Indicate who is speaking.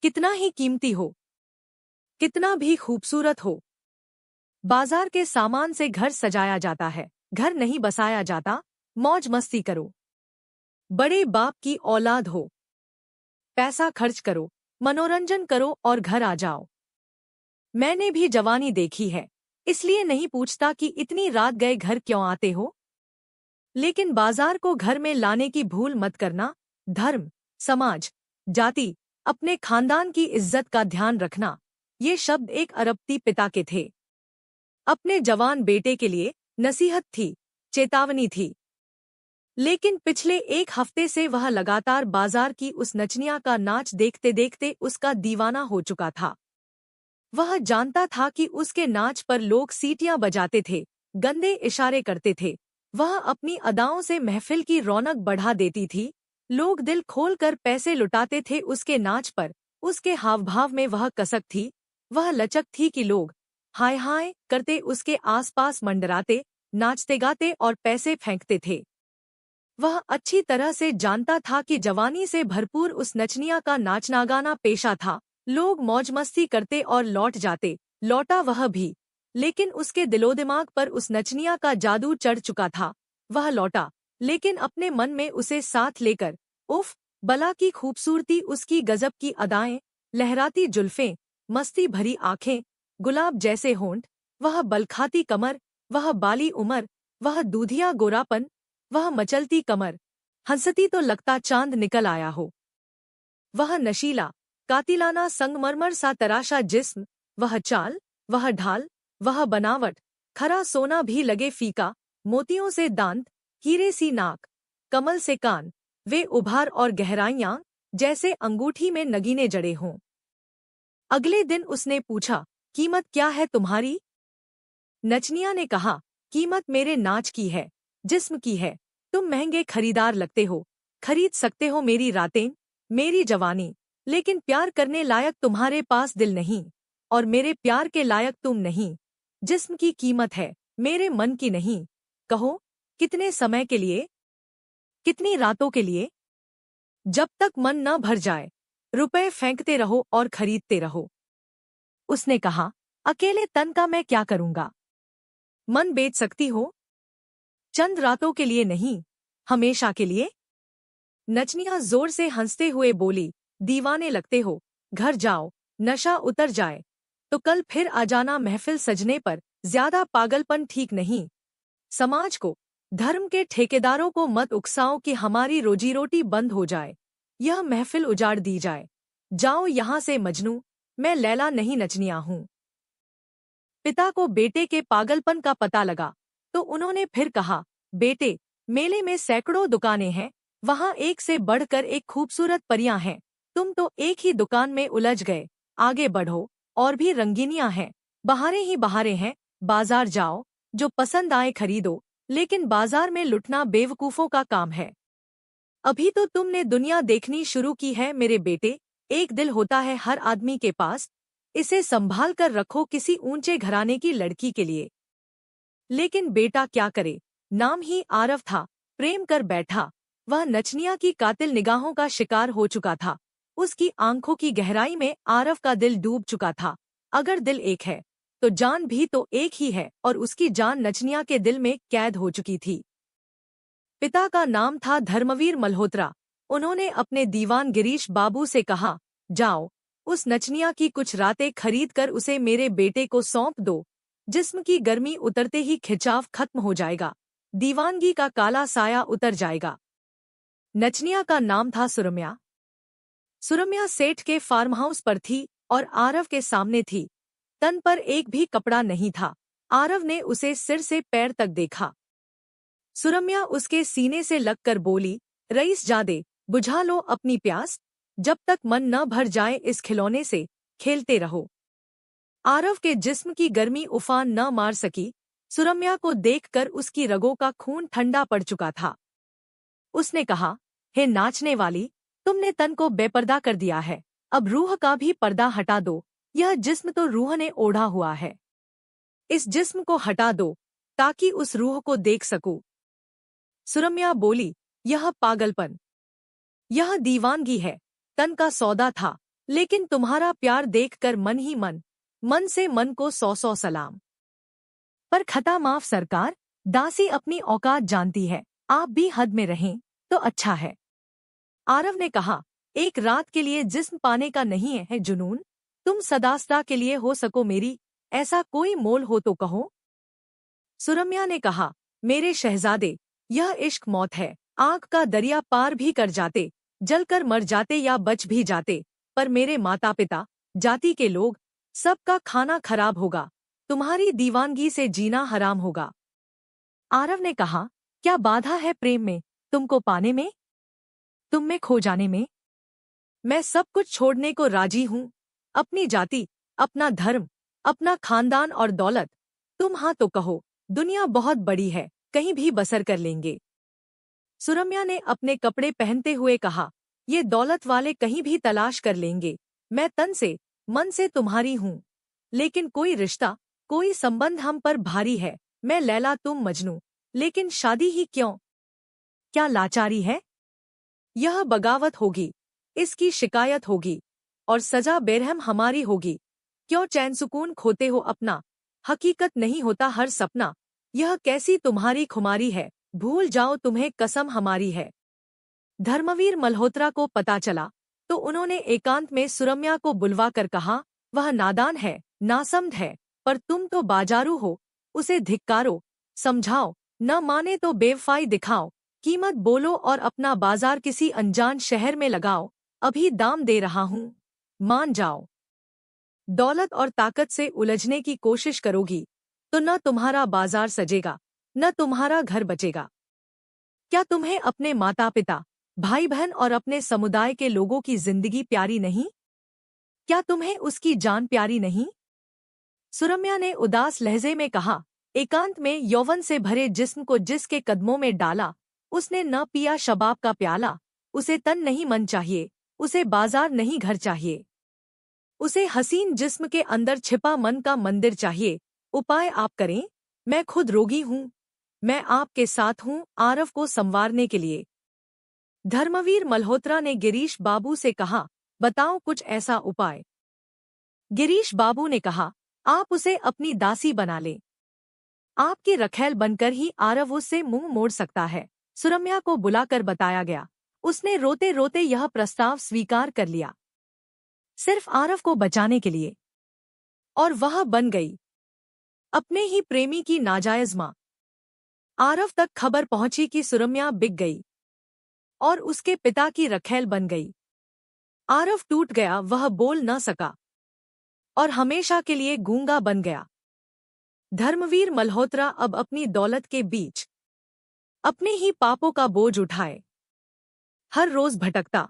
Speaker 1: कितना ही कीमती हो, कितना भी खूबसूरत हो, बाजार के सामान से घर सजाया जाता है, घर नहीं बसाया जाता। मौज मस्ती करो, बड़े बाप की औलाद हो, पैसा खर्च करो, मनोरंजन करो और घर आ जाओ। मैंने भी जवानी देखी है, इसलिए नहीं पूछता कि इतनी रात गए घर क्यों आते हो। लेकिन बाजार को घर में लाने की भूल मत करना। धर्म, समाज, जाति, अपने खानदान की इज्जत का ध्यान रखना, ये शब्द एक अरबती पिता के थे। अपने जवान बेटे के लिए नसीहत थी, चेतावनी थी। लेकिन पिछले एक हफ्ते से वह लगातार बाजार की उस नचनिया का नाच देखते देखते उसका दीवाना हो चुका था। वह जानता था कि उसके नाच पर लोग सीटियां बजाते थे, गंदे इशारे करते थे। वह अपनी अदाओं से महफिल की रौनक बढ़ा देती थी। लोग दिल खोलकर पैसे लुटाते थे उसके नाच पर। उसके हावभाव में वह कसक थी, वह लचक थी कि लोग हाय हाय करते उसके आसपास मंडराते, नाचते गाते और पैसे फेंकते थे। वह अच्छी तरह से जानता था कि जवानी से भरपूर उस नचनिया का नाचना गाना पेशा था। लोग मौज मस्ती करते और लौट जाते, लौटा वह भी। लेकिन उसके दिलोदिमाग पर उस नचनिया का जादू चढ़ चुका था। वह लौटा, लेकिन अपने मन में उसे साथ लेकर। उफ, बला की खूबसूरती, उसकी गजब की अदाएं, लहराती जुल्फें, मस्ती भरी आंखें, गुलाब जैसे होंठ, वह बलखाती कमर, वह बाली उमर, वह दूधिया गोरापन, वह मचलती कमर। हंसती तो लगता चांद निकल आया हो। वह नशीला, कातिलाना संगमरमर सा तराशा जिस्म, वह चाल, वह ढाल, वह बनावट, खरा सोना भी लगे फीका, मोतियों से दांत, हीरे सी नाक, कमल से कान, वे उभार और गहराइयां, जैसे अंगूठी में नगीने जड़े हों। अगले दिन उसने पूछा, कीमत क्या है तुम्हारी? नचनिया ने कहा, कीमत मेरे नाच की है, जिस्म की है। तुम महंगे खरीदार लगते हो, खरीद सकते हो मेरी रातें, मेरी जवानी, लेकिन प्यार करने लायक तुम्हारे पास दिल नहीं, और मेरे प्यार के लायक तुम नहीं। जिस्म की कीमत है, मेरे मन की नहीं। कहो, कितने समय के लिए, कितनी रातों के लिए? जब तक मन न भर जाए, रुपए फेंकते रहो और खरीदते रहो। उसने कहा, अकेले तन का मैं क्या करूंगा? मन बेच सकती हो, चंद रातों के लिए नहीं, हमेशा के लिए। नचनिया जोर से हंसते हुए बोली, दीवाने लगते हो, घर जाओ, नशा उतर जाए तो कल फिर आ जाना महफिल सजने पर। ज्यादा पागलपन ठीक नहीं। समाज को, धर्म के ठेकेदारों को मत उकसाओ कि हमारी रोजी रोटी बंद हो जाए, यह महफिल उजाड़ दी जाए। जाओ यहाँ से मजनू, मैं लैला नहीं नचनिया हूँ। पिता को बेटे के पागलपन का पता लगा तो उन्होंने फिर कहा, बेटे, मेले में सैकड़ों दुकानें हैं, वहाँ एक से बढ़कर एक खूबसूरत परियां हैं। तुम तो एक ही दुकान में उलझ गए, आगे बढ़ो, और भी रंगीनियां हैं, बहारें ही बहारें हैं। बाजार जाओ, जो पसंद आए खरीदो, लेकिन बाजार में लुटना बेवकूफों का काम है। अभी तो तुमने दुनिया देखनी शुरू की है मेरे बेटे। एक दिल होता है हर आदमी के पास, इसे संभाल कर रखो किसी ऊंचे घराने की लड़की के लिए। लेकिन बेटा क्या करे, नाम ही आरव था, प्रेम कर बैठा। वह नचनिया की कातिल निगाहों का शिकार हो चुका था। उसकी आंखों की गहराई में आरव का दिल डूब चुका था। अगर दिल एक है तो जान भी तो एक ही है, और उसकी जान नचनिया के दिल में कैद हो चुकी थी। पिता का नाम था धर्मवीर मल्होत्रा। उन्होंने अपने दीवान गिरीश बाबू से कहा, जाओ, उस नचनिया की कुछ रातें खरीद कर उसे मेरे बेटे को सौंप दो। जिस्म की गर्मी उतरते ही खिंचाव खत्म हो जाएगा, दीवानगी का काला साया उतर जाएगा। नचनिया का नाम था सुरम्या। सुरम्या सेठ के फार्म हाउस पर थी और आरव के सामने थी। तन पर एक भी कपड़ा नहीं था। आरव ने उसे सिर से पैर तक देखा। सुरम्या उसके सीने से लगकर बोली, रईसजादे, बुझा लो अपनी प्यास, जब तक मन न भर जाए इस खिलौने से, खेलते रहो। आरव के जिस्म की गर्मी उफान न मार सकी। सुरम्या को देखकर उसकी रगों का खून ठंडा पड़ चुका था। उसने कहा, हे नाचने वाली, तुमने तन को बेपर्दा कर दिया है, अब रूह का भी पर्दा हटा दो। यह जिस्म तो रूह ने ओढ़ा हुआ है, इस जिस्म को हटा दो ताकि उस रूह को देख सकूं। सुरम्या बोली, यह पागलपन, यह दीवानगी है। तन का सौदा था, लेकिन तुम्हारा प्यार देखकर मन ही मन से मन को 100 सलाम। पर खता माफ सरकार, दासी अपनी औकात जानती है, आप भी हद में रहें तो अच्छा है। आरव ने कहा, एक रात के लिए जिस्म पाने का नहीं है जुनून, तुम सदासदा के लिए हो सको मेरी, ऐसा कोई मोल हो तो कहो। सुरम्या ने कहा, मेरे शहजादे, यह इश्क मौत है, आग का दरिया पार भी कर जाते, जलकर मर जाते या बच भी जाते, पर मेरे माता पिता, जाति के लोग, सबका खाना खराब होगा, तुम्हारी दीवानगी से जीना हराम होगा। आरव ने कहा, क्या बाधा है प्रेम में, तुमको पाने में, तुम में खो जाने में? मैं सब कुछ छोड़ने को राजी हूँ, अपनी जाति, अपना धर्म, अपना खानदान और दौलत। तुम हाँ तो कहो, दुनिया बहुत बड़ी है, कहीं भी बसर कर लेंगे। सुरम्या ने अपने कपड़े पहनते हुए कहा, ये दौलत वाले कहीं भी तलाश कर लेंगे, मैं तन से मन से तुम्हारी हूँ, लेकिन कोई रिश्ता, कोई संबंध हम पर भारी है, मैं लैला तुम मजनू, लेकिन शादी ही क्यों? क्या लाचारी है? यह बगावत होगी, इसकी शिकायत होगी, और सजा बेरहम हमारी होगी। क्यों चैन सुकून खोते हो अपना, हकीकत नहीं होता हर सपना, यह कैसी तुम्हारी खुमारी है, भूल जाओ तुम्हें कसम हमारी है। धर्मवीर मल्होत्रा को पता चला तो उन्होंने एकांत में सुरम्या को बुलवा कर कहा, वह नादान है, नासमझ है, पर तुम तो बाजारू हो, उसे धिक्कारो, समझाओ, न माने तो बेवफाई दिखाओ, कीमत बोलो और अपना बाजार किसी अनजान शहर में लगाओ, अभी दाम दे रहा हूँ, मान जाओ। दौलत और ताकत से उलझने की कोशिश करोगी तो न तुम्हारा बाजार सजेगा, न तुम्हारा घर बचेगा। क्या तुम्हें अपने माता पिता, भाई बहन और अपने समुदाय के लोगों की जिंदगी प्यारी नहीं? क्या तुम्हें उसकी जान प्यारी नहीं? सुरम्या ने उदास लहजे में कहा, एकांत में यौवन से भरे जिस्म को जिसके कदमों में डाला, उसने न पिया शबाब का प्याला, उसे तन नहीं मन चाहिए, उसे बाजार नहीं घर चाहिए, उसे हसीन जिस्म के अंदर छिपा मन का मंदिर चाहिए। उपाय आप करें, मैं खुद रोगी हूँ, मैं आपके साथ हूँ आरव को संवारने के लिए। धर्मवीर मल्होत्रा ने गिरीश बाबू से कहा, बताओ कुछ ऐसा उपाय। गिरीश बाबू ने कहा, आप उसे अपनी दासी बना लें, आपकी रखैल बनकर ही आरव उससे मुंह मोड़ सकता है। सुरम्या को बुलाकर बताया गया, उसने रोते रोते यह प्रस्ताव स्वीकार कर लिया, सिर्फ आरव को बचाने के लिए, और वह बन गई अपने ही प्रेमी की नाजायज मां। आरव तक खबर पहुंची कि सुरम्या बिक गई और उसके पिता की रखैल बन गई। आरव टूट गया, वह बोल न सका और हमेशा के लिए गूंगा बन गया। धर्मवीर मल्होत्रा अब अपनी दौलत के बीच अपने ही पापों का बोझ उठाए हर रोज भटकता,